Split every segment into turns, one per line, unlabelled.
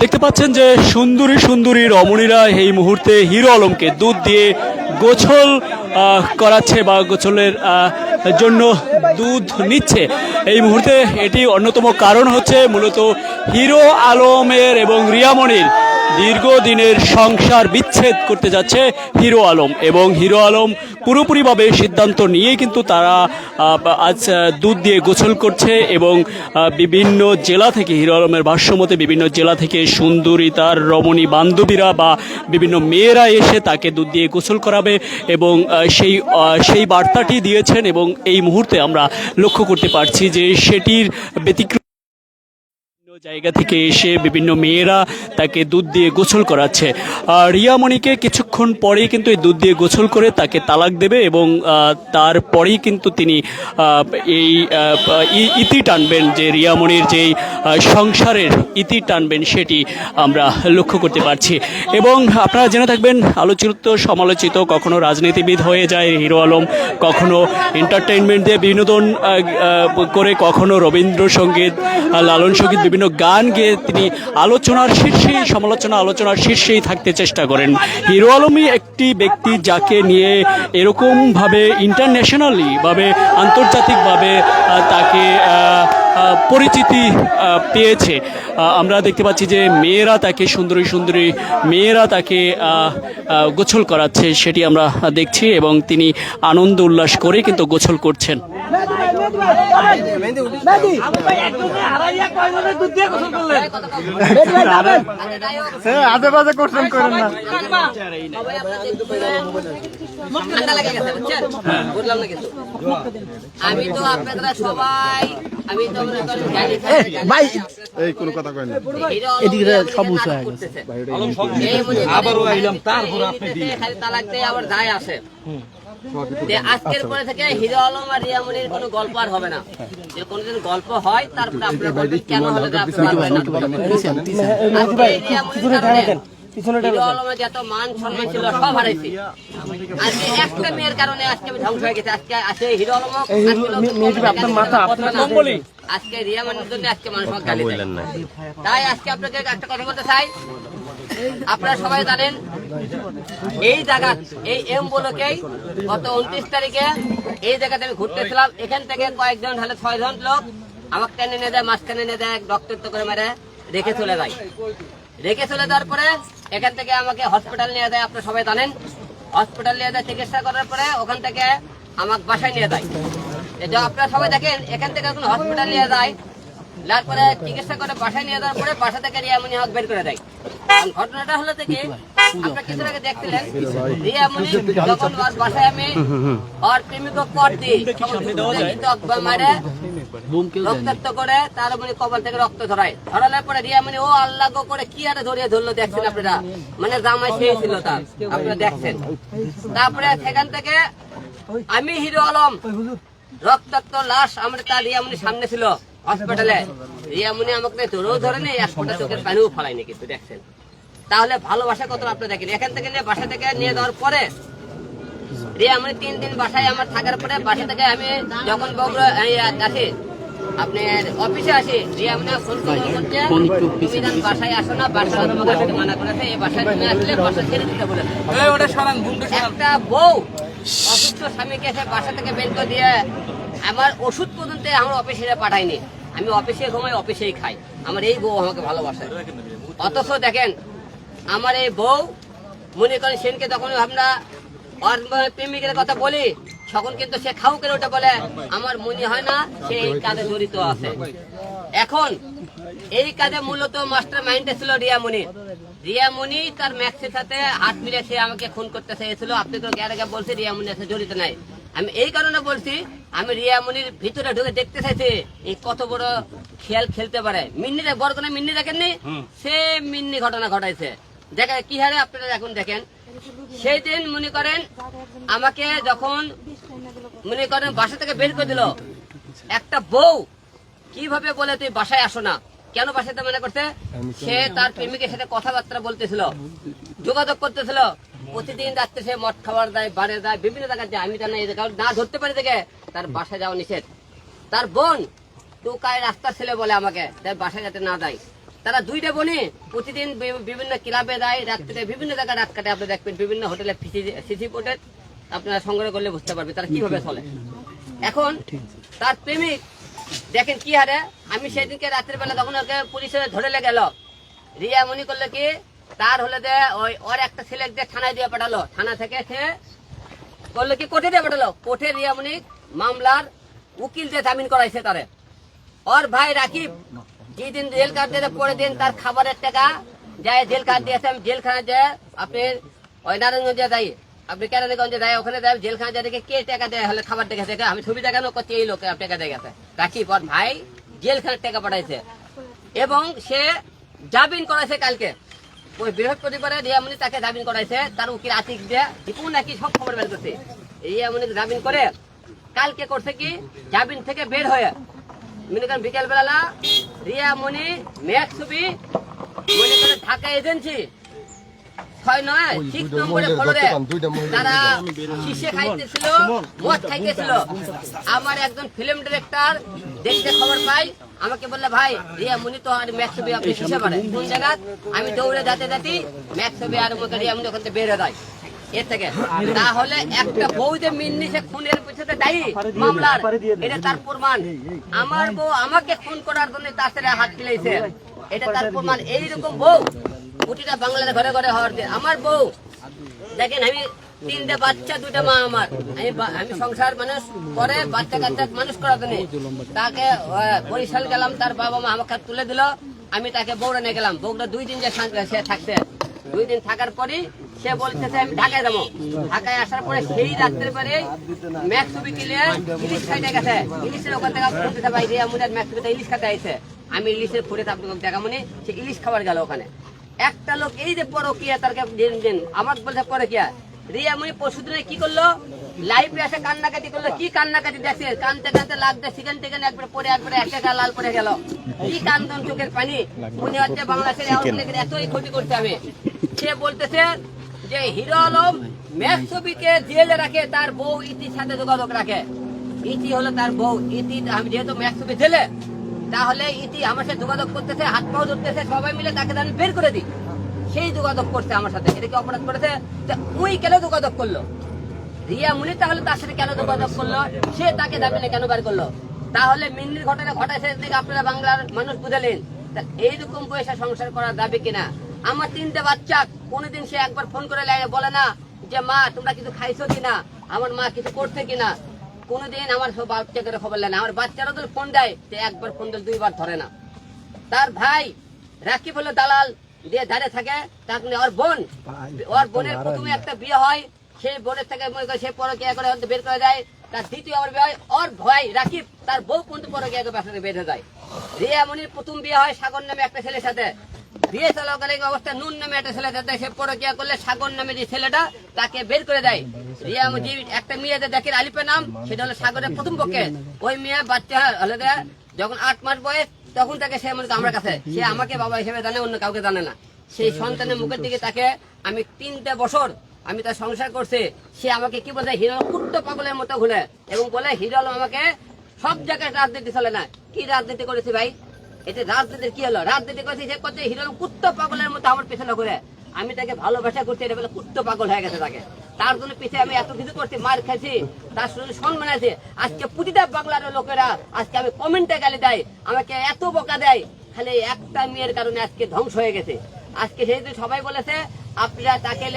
দেখতে পাচ্ছেন যে সুন্দরী সুন্দরী রমণীরা এই মুহূর্তে হিরো আলমকে দুধ দিয়ে গোছল করাচ্ছে বা গোছলের জন্য দুধ নিচ্ছে এই মুহূর্তে। এটি অন্যতম কারণ হচ্ছে মূলত হিরো আলমের এবং রিয়ামণির দীর্ঘদিনের সংসার বিচ্ছেদ করতে যাচ্ছে হিরো আলম, এবং হিরো আলম পুরোপুরিভাবে সিদ্ধান্ত নিয়েই কিন্তু তারা আজ দুধ দিয়ে গোসল করছে। এবং বিভিন্ন জেলা থেকে হিরো আলমের ভাষ্যমতে বিভিন্ন জেলা থেকে সুন্দরী তার রমণী বান্ধবীরা বা বিভিন্ন মেয়েরা এসে তাকে দুধ দিয়ে গোসল করাবে এবং সেই বার্তাটি দিয়েছেন। এবং এই মুহূর্তে আমরা লক্ষ্য করতে পারছি যে সেটির ব্যতিক্রম জায়গা থেকে এসে বিভিন্ন মেয়েরা তাকে দুধ দিয়ে গোসল করাচ্ছে। রিয়ামণিকে কিছুক্ষণ পরেই কিন্তু এই দুধ দিয়ে গোসল করে তাকে তালাক দেবে এবং তারপরেই কিন্তু তিনি এই ইতি টানবেন, যে রিয়ামণির যেই সংসারের ইতি টানবেন সেটি আমরা লক্ষ্য করতে পারছি। এবং আপনারা জেনে থাকবেন, আলোচিত সমালোচিত, কখনো রাজনীতিবিদ হয়ে যায় হিরো আলম, কখনো এন্টারটেইনমেন্ট দিয়ে বিনোদন করে, কখনো রবীন্দ্রসঙ্গীত লালন সঙ্গীত বিভিন্ন গান গেয়ে তিনি আলোচনার শীর্ষেই আলোচনার শীর্ষেই থাকতে চেষ্টা করেন। হিরো আলমই একটি ব্যক্তি যাকে নিয়ে এরকমভাবে ইন্টারন্যাশনালি ভাবে আন্তর্জাতিকভাবে তাকে পরিচিতি পেয়েছে। আমরা দেখতে পাচ্ছি যে মেয়েরা তাকে সুন্দরী মেয়েরা তাকে গোসল করাচ্ছে, সেটি আমরা দেখছি এবং তিনি আনন্দ উল্লাস করে কিন্তু গোসল করছেন।
আজে বাজে কোশ্চেন করেন না।
আমি তো আপনারা সবাই আমি তো
ভাই এই কোন কথা কয় না, এদিকে সব উঠে গেছে
আবারও আইলাম, তারপর আপনি খালি তালাক দেয় আবার যায় আসে। আজকের পরে থেকে হিরো আলম আর রিয়ামণির কোনো গল্প আর হবে না। যে কোনোদিন গল্প হয় তারপরে আপনারা বলবেন কেন হলো হিরো আলমের যত মান সম্মান ছিল সব হারাইছি। আজকে একটা মেয়ের কারণে আজকে আমি ধ্বংস হয়ে গেছে। আজকে হিরো আলম আজকে রিয়ামণির জন্য আজকে মানুষ গালি দেয়। তাই আজকে আপনাকে একটা কথা বলতে চাই, আপনারা সবাই জানেন এই জায়গা এই এম ব্লকেই গত 29 তারিখে এই জায়গাতে আমি ঘুরতেছিলাম। এখান থেকে কয়েকজন হলে 6 জন লোক আমাকে টেনে নিয়ে যায়, মাঝখানে নিয়ে যায়, রক্তাক্ত করে মেরে রেখে চলে যায়। রেখে চলে যাওয়ার পরে এখান থেকে আমাকে হসপিটাল নিয়ে যায়। আপনারা সবাই জানেন হসপিটাল নিয়ে যায়, চিকিৎসা করার পরে ওখান থেকে আমাকে বাসায় নিয়ে যায়। আপনারা সবাই দেখেন এখান থেকে এখন হসপিটাল নিয়ে যায়, তারপরে চিকিৎসা করে বাসায় নিয়ে যাওয়ার পরে বাসা থেকে রিয়ামণি হক বের করে দেয়। ঘটনাটা হলো থেকে আপনারা কিছুর আগে দেখছিলেন রিয়ামণি যখন ওর বাসায় আমি ওর প্রেমিক পট দিই মারে রক্তাক্ত করে তার মানে কপাল থেকে রক্ত ধরানোর পরে রিয়ামণি ও আল্লাহ গো করে কি আরে ধরিয়ে ধরলো দেখছেন আপনারা, মানে জামাই সেই ছিল তার, আপনারা দেখছেন। তারপরে সেখান থেকে আমি হিরো আলম রক্তাক্ত লাশ আমরা তার রিয়ামণির সামনে ছিল হসপিটালে। রিয়ামণি আমাকে ধরেও ধরেনি, এক ফোঁটা চোখের পানিও ফলাইনি, কিন্তু দেখছেন। তাহলে ভালোবাসা কত আপনারা দেখেন। এখান থেকে নিয়ে বাসা থেকে নিয়ে যাওয়ার পরে রিয়ামণি 3 দিন বাসায় আমার থাকার পরে বাসা থেকে আমি যখন বগুড়া আসি আপনার অফিসে আসি, রিয়ামণি ফোন করছে তুমি বাসায় আসো না, বাসায় তোমাকে মানা করেছে, এই বাসায় তুমি আসলে বাসা ছেড়ে দিতে বলেছে। একটা বউ অসুস্থ স্বামীকে এসে বাসা থেকে বের করে দিয়ে আমার ওষুধ পর্যন্ত আমার অফিসে পাঠায়নি। আমি অফিসে ঘুমাই, অফিসেই খাই। আমার এই বউ আমাকে ভালোবাসে। অথচ দেখেন আমার এই বউ মনে করেন সেনকে যখন আমরা প্রেমিকের কথা বলি তখন কিন্তু সে খাও করে ওটা বলে আমার মনে হয় না সে এই কাজে জড়িত আছে। এখন এই কাজে মূলত মাস্টার মাইন্ডে ছিল রিয়ামণি। রিয়ামণি তার ম্যাক্সের সাথে হাত মিলে সে আমাকে খুন করতে চেয়েছিল। আপনি তো আগে বলছে রিয়ামণি আছে জড়িত নাই। আমি এই কারণে বলছি, আমি রিয়ামণির ভিতরে ঢুকে দেখতে চাইছি এই কত বড় খেল খেলতে পারে। মিন্নিরা বড় কোনো মিন্নি দেখেননি, সে মিন্নি ঘটনা ঘটাইছে। দেখেন কি হারে আপনারা এখন দেখেন। সেই দিন মনে করেন আমাকে যখন মনে করেন বাসা থেকে বের করে দিল, একটা বউ কিভাবে বলে তুই বাসায় আসো না, কেন বাসাতে মনে করতে, সে তার প্রেমিকের সাথে কথাবার্তা বলতেছিল, যোগাযোগ করতেছিল। প্রতিদিন রাত্রে সে মদ খাবার দেয়, বাড়ে যায়, বিভিন্ন জায়গায় যায়। আমি জানি না ধরতে পারি দেখে তার বাসায় যাওয়া নিষেধ। তার বোন টোকায় রাস্তার ছেলে বলে আমাকে তার বাসায় যাতে না যায়। তারা দুইটা বোনে প্রতিদিন বিভিন্ন ক্লাবে যায়, রাত্রে বিভিন্ন জায়গায় রাত কাটে। আপনি দেখবেন বিভিন্ন হোটেলে সিসি ফুটেজ আপনারা সংগ্রহ করলে বুঝতে পারবে তারা কিভাবে চলে। এখন তার প্রেমিক দেখেন কি হারে, আমি সেদিনকে রাত্রের বেলা তখন ওকে পুলিশে ধরে গেল, রিয়া মনি করলে কি তার হলে যে ওর একটা ছেলে দিয়ে থানায় দিয়ে পাঠালো, থানা থেকে সে করলো কি কোর্টে দিয়ে পাঠালো। কোর্টে রিয়া মনি মামলার উকিল দিয়ে জামিন করাইছে তারে। ওর ভাই রাকিব যেদিন জেল কাট দিয়ে পরের দিন তার খাবারের টাকা যায় জেল কাট দিয়েছে। আমি জেলখানায় যায় আপনি ওই নারায়ণগঞ্জে যাই, আপনি কেরানীগঞ্জে যায়, ওখানে যায় জেলখানা যায় দেখে কে টাকা দেয় হলে খাবার দেখে দেখে আমি ছবি দেখানো করছি এই লোকে টাকা দিয়ে গেছে। রাকিব ওর ভাই জেলখানার টাকা পাঠাইছে এবং সে জামিন করাইছে কালকে। ওই বৃহস্পতিবারে রিয়ামণি তাকে জামিন করাইছে, তার উকিল আতিক দিয়ে দীপু নাকি সব খবর বের করছে। রিয়ামণি জামিন করে কালকে করছে কি জামিন থেকে বের হয়ে মনে করেন বিকেল বেলা রিয়ামণি মেঘ ছবি মনে করেন ঢাকা এজেন্সি 6 নম্বরে ফ্লোরে তারা শিশে খাইতেছিল, মদ খাইতেছিল। আমার একজন ফিল্ম ডিরেক্টর দেখতে খবর পাই, আমাকে বললে ভাই রিয়ামণি তো আর ম্যাক্স ছবি আপনি শিশে পারে কোন জায়গা। আমি দৌড়ে যেতে ম্যাক্স ছবি আর মতো রিয়ামণি ওখান থেকে বের হয়ে যায় এর থেকে। তাহলে একটা বউ যে মিন্নিসে খুনের পিছনে দায়ী মামলার, এটা তার প্রমাণ। আমার বউ আমাকে খুন করার জন্য তার সাথে হাত মিলাইছে, এটা তার প্রমাণ। এইরকম বউ প্রতিটা বাংলার ঘরে ঘরে হওয়ার। আমার বউ দেখেন, আমি 3টে বাচ্চা 2টা মা আমার, আমি সংসার মানুষ করে বাচ্চা কাচ্চা মানুষ করার জন্য তাকে বরিশাল গেলাম, তার বাবা মা আমাকে তুলে দিল, আমি তাকে বউরা নিয়ে গেলাম। বউরা 2 দিন যে সে থাকতে 2 দিন থাকার পরই সে বলতেছে আমি ঢাকায় যাবো। ঢাকায় আসার পরে সেই রাত্রের পরে ম্যাক্স ছবি কিনে ইলিশ খাইতে গেছে। ইলিশের ওখান থেকে বলতেছে ভাই রিয়ামণি ম্যাক্স ছবিতে ইলিশ খাইতে আইছে। আমি ইলিশের ফুটে আপনাকে দেখামনি, সে ইলিশ খাবার গেল ওখানে। একটা লোক এই যে পরকিয়া তার দিন আমাকে বলছে পরকিয়া। রিয়ামণি পরশুদিনে কি করলো, লাইভে এসে কান্নাকাটি করলো। কি কান্নাকাটি দেখছে, কানতে কানতে লাগতে সেখান থেকে একবার পরে একবারে একটা লাল পরে গেল। কি কান্দন চোখের পানি, মনে হচ্ছে বাংলাদেশের এতই ক্ষতি করছে। আমি সে বলতেছে যে হিরো আলম ম্যাক্স ছবিকে জেলে রাখে, তার বউ ইতির সাথে যোগাযোগ রাখে। ইতি হলো তার বউ, ইতি আমি যেহেতু ম্যাক্স ছবি জেলে, তাহলে ইতি আমার সাথে যোগাযোগ করতেছে, হাত পাও ধরতেছে, সবাই মিলে তাকে আমি বের করে দিই। সেই যোগাযোগ করছে আমার সাথে, এটা কি অপরাধ করেছে? ওই কেন যোগাযোগ করলো রিয়ামণি, তাহলে তার সাথে কেন যোগাযোগ করলো, সে তাকে দাবিনে কেন বার করলো? তাহলে মিন্নির ঘটনা ঘটাইছে দিকে আপনারা বাংলার মানুষ বুঝালেন। এইরকম পয়সা সংসার করার দাবি কিনা? আমার 3টে বাচ্চা, কোনোদিন সে একবার ফোন করে বলে না যে মা তোমরা কিছু খাইছো কিনা, আমার মা কিছু করছে কিনা। কোনোদিন আমার সব বাচ্চাকে খবর নেয় না। আমার বাচ্চারা তো ফোন দেয়, সে একবার ফোন দিলে 2 বার ধরে না। তার ভাই রাকিব হলো দালাল দিয়ে দাঁড়িয়ে থাকে। তার ওর বোনের প্রথমে একটা বিয়ে হয়, সেই বোনের থেকে সে পরকিয়া করে বের করে যায়। তার দ্বিতীয় আবার বিয়ে হয়, ওর ভাই রাকিব তার বউ কিন্তু পরকিয়া করে বের হয়ে যায়। রিয়ামণির প্রথম বিয়ে হয় সাগর নামে একটা ছেলের সাথে। বিয়ে চলাকালীন অবস্থা নুন নামে একটা ছেলের সাথে সে পরকিয়া করলে সাগর নামে যে ছেলেটা তাকে বের করে দেয়। রিয়ামণি একটা মেয়ে দেখে আলিপের নাম, সেটা হলো সাগরের প্রথম পক্ষে। ওই মেয়ে বাচ্চা হলে যখন 8 মাস বয়স তখন তাকে সে মনে আমার কাছে, সে আমাকে বাবা হিসেবে জানে, অন্য কাউকে জানে না। সেই সন্তানের মুখের দিকে তাকে আমি 3টে বছর আমি তার সংসার করছি। সে আমাকে কি বলে হিরো কুট্ট পাগলের মতো ঘুরে এবং বলে হিরো আমাকে সব জায়গায় রাজনীতি চলে না। কি রাজনীতি করেছি ভাই? এতে রাজনীতির কি হলো? রাজনীতি করেছি সে করছে হিরো কুট্ট পাগলের মতো আমার পিছনে ঘুরে। আমি তাকে ভালোবাসা করছি, এটা বলে কুট্ট পাগল হয়ে গেছে তাকে। তার জন্য পিছিয়ে আমি এত কিছু করছি, মার খাইছি, তার শরীরে সম্মান আছে। আজকে প্রতিটা বাংলার লোকেরা আজকে আমি কমেন্টে গালি দেয়, আমাকে এত বোকা দেয়, খালি একটা মেয়ের কারণে আজকে ধ্বংস হয়ে গেছে। আজকে যেহেতু সবাই বলেছে আপনারা তাকে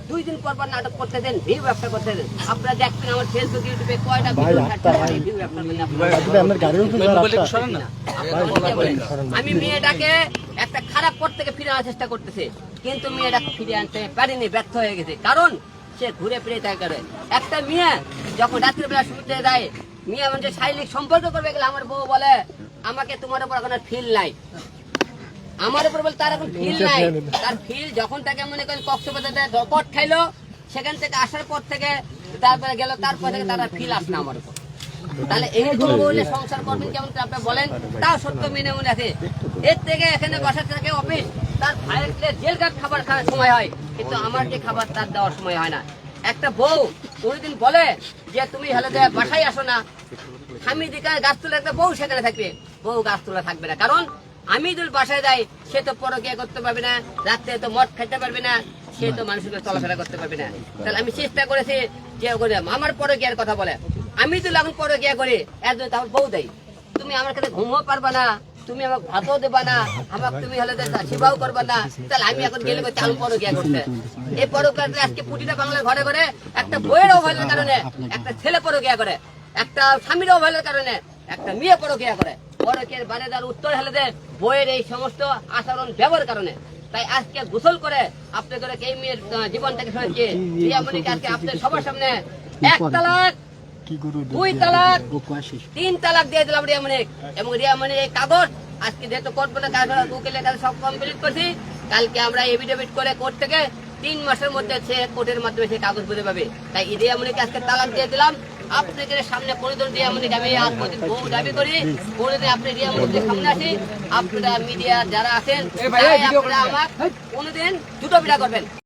2 দিন পর পর নাটক করতেছেন, ভিউ ব্যবসা করতেছেন। আপনারা দেখবেন আমার ফেসবুক ইউটিউবে কয়টা ভিডিও ছাড়ছে, ভিউ ব্যবসা করেন। আমি মেয়েটাকে একটা খারাপ পথ থেকে ফিরে আনার চেষ্টা করতেছে, কিন্তু মেয়েটা ফিরে আনতে পারেনি, ব্যর্থ হয়ে গেছে। কারণ সে ঘুরে ফিরে তাই করে। একটা মেয়ে যখন রাত্রিবেলা শুতে যায়, মেয়ে মানে শারীরিক সম্পর্ক করবে গেলে আমার বউ বলে আমাকে তোমার উপর এখন ফিল নাই, আমার উপর বলে তার এখন ফিল নাই। তার ফিল যখন তাকে মনে করেন কক্সবাজারে পট খাইলো, সেখান থেকে আসার পর থেকে তারপরে গেল, তারপর থেকে তারা ফিল আসে না আমার উপর। তাহলে এইরকম বললে সংসার করবেন কেমন আপনি বলেন? তাও সত্য মেনে মনে আছে। এর থেকে এখানে বসা থেকে অফিস, তার ভাইয়ের জেল কার্ড খাবার খাওয়ার সময় হয়, কিন্তু আমার যে খাবার তার দেওয়ার সময় হয় না। একটা বউ কোনোদিন বলে যে তুমি হলে বাসায় আসো না, স্বামী দিকে গাছ তুলে একটা বউ সেখানে থাকবে, বউ গাছ তুলে থাকবে না। কারণ আমি যদি বাসায় যাই সে তো পরকিয়া করতে পারবে না, রাত্রে তো মদ খাইতে পারবে না, সে তো মানুষের চলাফেরা করতে পারবে না। তাহলে আমি চেষ্টা করেছি যে আমার পরকিয়ার কথা বলে, আমি যদি এখন পরকিয়া করি একজন তাহলে বউ দেয়, তুমি আমার কাছে ঘুমও পারবা না, তুমি আমাকে ভাতও দেবা না, আমাকে তুমি হলে সেবাও করবা না, তাহলে আমি এখন গেলে চাল পরকিয়া করতে। এই পরকিয়া আজকে প্রতিটা বাংলার ঘরে ঘরে একটা বইয়ের অবহেলার কারণে একটা ছেলে পরকিয়া করে, একটা স্বামীর অবহেলার কারণে একটা মেয়ে পরকিয়া করে। পরকের বারে তার উত্তর হলে যে বইয়ের এই সমস্ত আচরণ ব্যবহারের কারণে। তাই আজকে গোসল করে আপনাদের এই মেয়ের জীবনটাকে শুনেছি, রিয়ামণিকে আজকে আপনাদের সবার সামনে 1 তালাক, 2 তালাক, 3 তালাক দিয়ে দিলাম রিয়ামণি। এবং রিয়ামণির এই কাগজ আজকে যেহেতু কোর্ট বলে কাজ উকিলের কাছে সব কমপ্লিট করছি, কালকে আমরা এফিডেভিট করে কোর্ট থেকে 3 মাসের মধ্যে সে কোর্টের মাধ্যমে সে কাগজ বুঝে পাবে। তাই রিয়ামণিকে আজকে তালাক দিয়ে দিলাম। আপনাদের সামনে কোনদিন রিয়ামণিকে আমি আর কোনদিন বউ দাবি করি, কোনদিন আপনি রিয়ামণিকে সামনে আসি, আপনারা মিডিয়া যারা আছেন আপনারা আমার কোনদিন জুতো পিটা করবেন।